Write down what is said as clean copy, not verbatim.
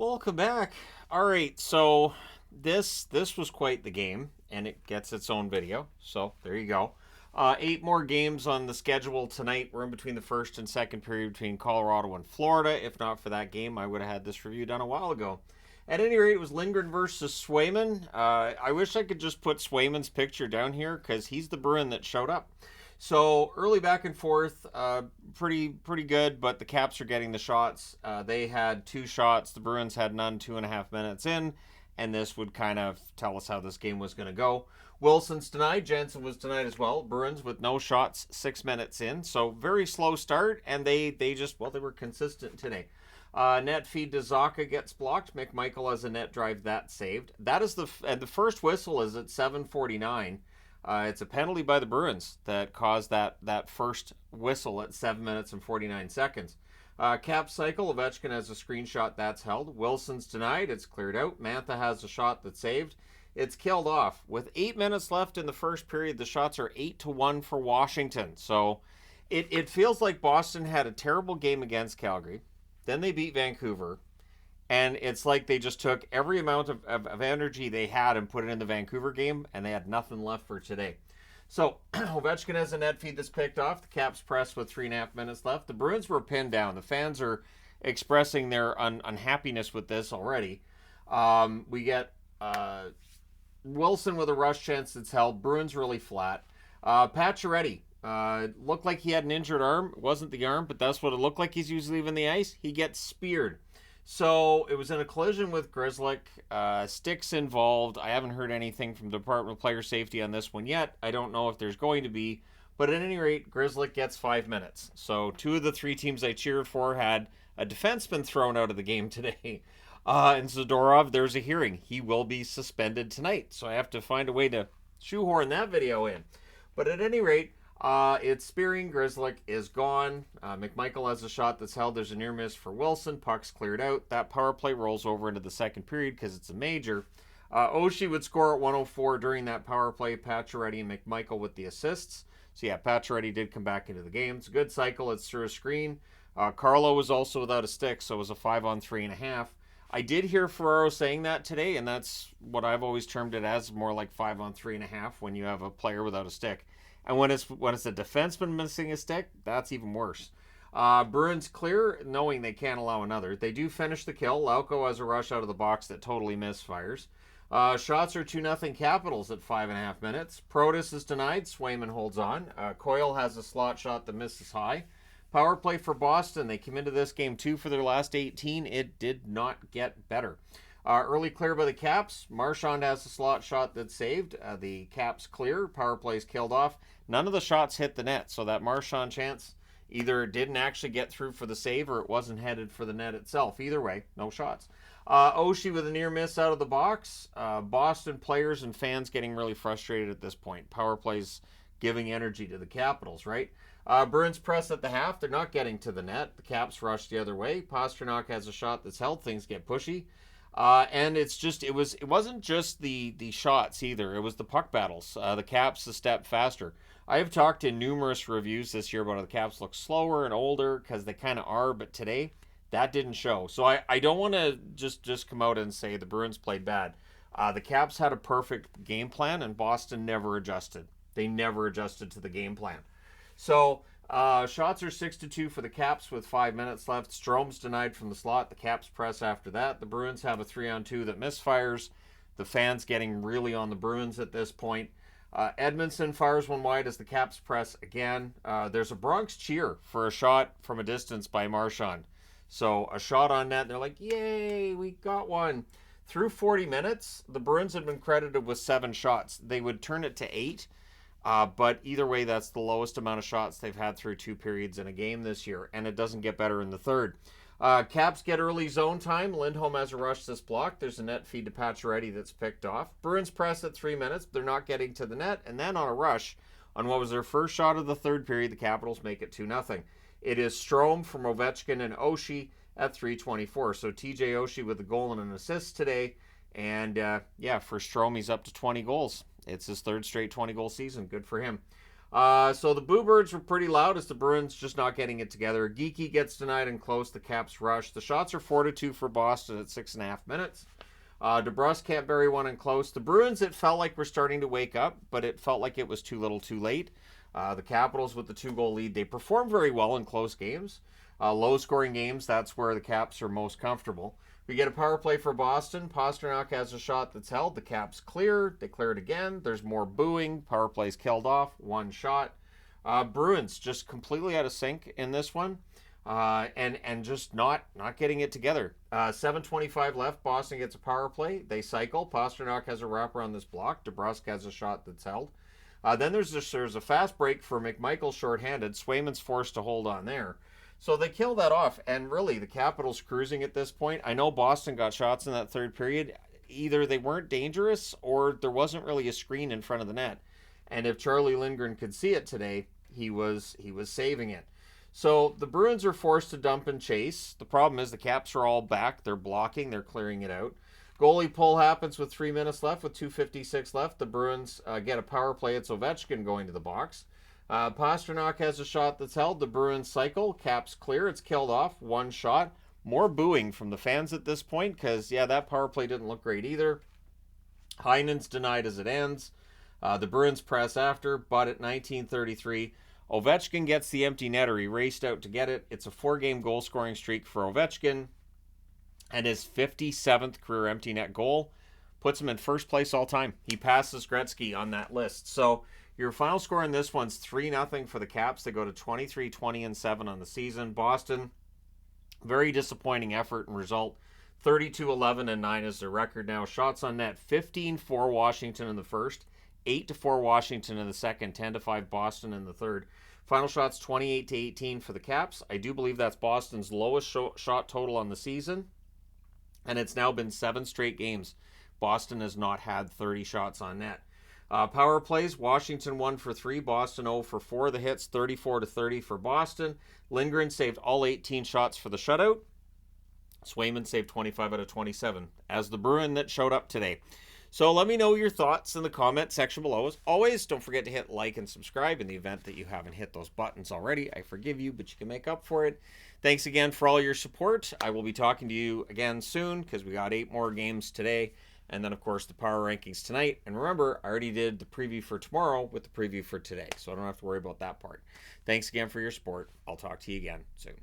Welcome back. All right, so this was quite the game, and it gets its own video. So there you go. Eight more games on the schedule tonight. We're in between the first and second period between Colorado and Florida. If not for that game, I would have had this review done a while ago. At any rate, it was Lindgren versus Swayman. I wish I could just put Swayman's picture down here because he's the Bruin that showed up. So early back and forth, pretty good, but the Caps are getting the shots. They had two shots. The Bruins had none 2.5 minutes in, and this would kind of tell us how this game was going to go. Wilson's denied. Jensen was denied as well. Bruins with no shots 6 minutes in. So very slow start, and they were consistent today. Net feed to Zacha gets blocked. McMichael has a net drive that's saved. That is the first whistle is at 7:49. It's a penalty by the Bruins that caused that first whistle at 7 minutes and 49 seconds. Cap cycle, Ovechkin has a screenshot that's held. Wilson's denied, it's cleared out. Mantha has a shot that's saved. It's killed off. With 8 minutes left in the first period, the shots are 8-1 for Washington. So it feels like Boston had a terrible game against Calgary. Then they beat Vancouver. And it's like they just took every amount of energy they had and put it in the Vancouver game, and they had nothing left for today. So Ovechkin has a net feed that's picked off. The Caps press with 3.5 minutes left. The Bruins were pinned down. The fans are expressing their unhappiness with this already. We get Wilson with a rush chance that's held. Bruins really flat. Pacioretty looked like he had an injured arm. It wasn't the arm, but that's what it looked like. He's usually leaving the ice. He gets speared. So it was in a collision with Grzelcyk. Sticks involved. I haven't heard anything from the Department of Player Safety on this one yet. I don't know if there's going to be. But at any rate, Grzelcyk gets 5 minutes. So two of the three teams I cheered for had a defenseman thrown out of the game today. And Zadorov, there's a hearing. He will be suspended tonight. So I have to find a way to shoehorn that video in. But at any rate, it's spearing. Grzelcyk is gone. McMichael has a shot that's held. There's a near miss for Wilson. Puck's cleared out. That power play rolls over into the second period because it's a major. Oshie would score at 1:04 during that power play. Pacioretty and McMichael with the assists. So yeah, Pacioretty did come back into the game. It's a good cycle. It's through a screen. Carlo was also without a stick, so it was a 5-on-3.5. I did hear Ferraro saying that today, and that's what I've always termed it as, more like 5-on-3.5 when you have a player without a stick. And when it's a defenseman missing a stick, that's even worse. Bruins clear, knowing they can't allow another. They do finish the kill. Lauko has a rush out of the box that totally misfires. Shots are 2-0 Capitals at 5.5 minutes. Protas is denied. Swayman holds on. Coyle has a slot shot that misses high. Power play for Boston. They came into this game 2 for their last 18. It did not get better. Early clear by the Caps. Marchand has a slot shot that's saved. The Caps clear. Power play's killed off. None of the shots hit the net, so that Marchand chance either didn't actually get through for the save or it wasn't headed for the net itself. Either way, no shots. Oshie with a near miss out of the box. Boston players and fans getting really frustrated at this point. Power play's giving energy to the Capitals, right? Bruins press at the half. They're not getting to the net. The Caps rush the other way. Pastrnak has a shot that's held. Things get pushy. And it wasn't just the shots either. It was the puck battles. The Caps a step faster. I have talked in numerous reviews this year about how the Caps look slower and older because they kind of are, but today that didn't show. So I don't want to just come out and say the Bruins played bad. The Caps had a perfect game plan, and Boston never adjusted. They never adjusted to the game plan. So shots are 6-2 for the Caps with 5 minutes left. Strome's denied from the slot. The Caps press after that. The Bruins have a 3-on-2 that misfires. The fans getting really on the Bruins at this point. Edmondson fires one wide as the Caps press again. There's a Bronx cheer for a shot from a distance by Marchand. So a shot on net. They're like, yay, we got one. Through 40 minutes, the Bruins had been credited with 7 shots. They would turn it to 8. But either way, that's the lowest amount of shots they've had through 2 periods in a game this year, and it doesn't get better in the third. Caps get early zone time. Lindholm has a rush that's blocked. There's a net feed to Pacioretty that's picked off. Bruins press at 3 minutes. They're not getting to the net, and then on a rush, on what was their first shot of the third period, the Capitals make it 2-0. It is Strome from Ovechkin and Oshie at 3:24. So TJ Oshie with a goal and an assist today, and for Strome, he's up to 20 goals. It's his third straight 20-goal season. Good for him. So the Boo Birds were pretty loud as the Bruins just not getting it together. Geeky gets denied and close. The Caps rush. The shots are 4-2 for Boston at 6.5 minutes. DeBrusque can't bury one in close. The Bruins, it felt like were starting to wake up, but it felt like it was too little too late. The Capitals with the 2-goal lead, they perform very well in close games. Low-scoring games, that's where the Caps are most comfortable. We get a power play for Boston. Pastrnak has a shot that's held. The Caps clear. They clear it again. There's more booing. Power play's killed off. One shot. Bruins just completely out of sync in this one. And just not getting it together. 7:25 left. Boston gets a power play. They cycle. Pastrnak has a wrapper on this block. DeBrusque has a shot that's held. Then there's a fast break for McMichael shorthanded. Swayman's forced to hold on there. So they kill that off, and really the Capitals cruising at this point. I know Boston got shots in that third period. Either they weren't dangerous or there wasn't really a screen in front of the net. And if Charlie Lindgren could see it today, he was saving it. So the Bruins are forced to dump and chase. The problem is the Caps are all back. They're blocking. They're clearing it out. Goalie pull happens with 3 minutes left. With 2:56 left, the Bruins get a power play. It's Ovechkin going to the box. Pastrnak has a shot that's held. The Bruins cycle. Caps clear. It's killed off. One shot. More booing from the fans at this point because, yeah, that power play didn't look great either. Heinen's denied as it ends. The Bruins press after, but at 19:33, Ovechkin gets the empty netter. He raced out to get it. It's a 4-game goal-scoring streak for Ovechkin, and his 57th career empty net goal puts him in first place all time. He passes Gretzky on that list. So your final score in this one's 3-0 for the Caps. They go to 23-20-7 on the season. Boston, very disappointing effort and result. 32-11-9 is their record now. Shots on net, 15-4 Washington in the first, 8-4 Washington in the second, 10-5 Boston in the third. Final shots 28-18 for the Caps. I do believe that's Boston's lowest shot total on the season. And it's now been 7 straight games. Boston has not had 30 shots on net. Power plays, Washington 1 for 3, Boston 0 for 4. The hits 34-30 for Boston. Lindgren saved all 18 shots for the shutout. Swayman saved 25 out of 27 as the Bruin that showed up today. So let me know your thoughts in the comment section below. As always, don't forget to hit like and subscribe in the event that you haven't hit those buttons already. I forgive you, but you can make up for it. Thanks again for all your support. I will be talking to you again soon because we got 8 more games today. And then, of course, the power rankings tonight. And remember, I already did the preview for tomorrow with the preview for today. So I don't have to worry about that part. Thanks again for your support. I'll talk to you again soon.